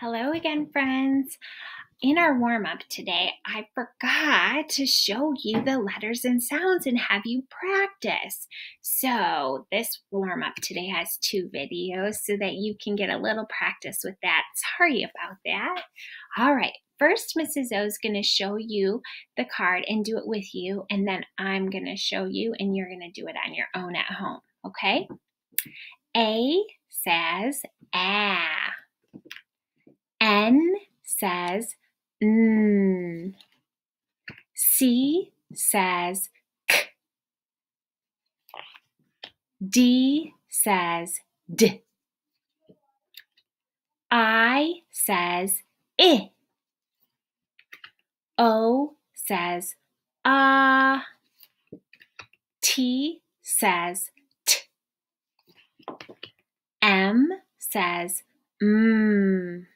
Hello again, friends. In our warm-up today, I forgot to show you the letters and sounds and have you practice. So this warm-up today has two videos so that you can get a little practice with that. Sorry about that. All right, first Mrs. O is going to show you the card and do it with you, and then I'm going to show you and you're going to do it on your own at home, okay? A says ah. N says N. C says K. D says D. I says I. O says ah. T says T. M says M.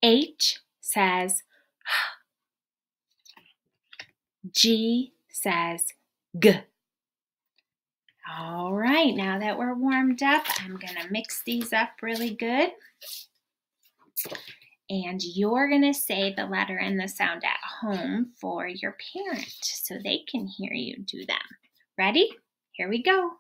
H says G says G. All right, now that we're warmed up, I'm gonna mix these up really good. And you're gonna say the letter and the sound at home for your parent so they can hear you do them. Ready? Here we go.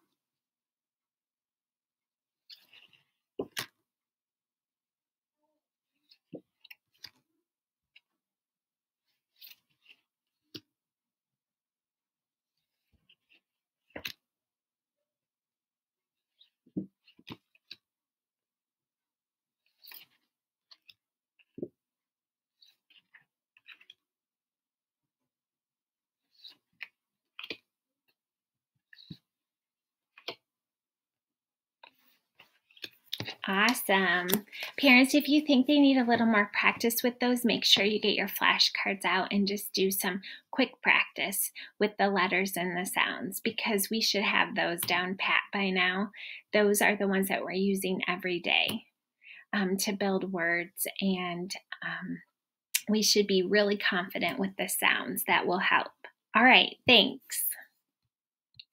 Awesome. Parents, if you think they need a little more practice with those, make sure you get your flashcards out and just do some quick practice with the letters and the sounds because we should have those down pat by now. Those are the ones that we're using every day to build words, and we should be really confident with the sounds. That will help. All right, thanks.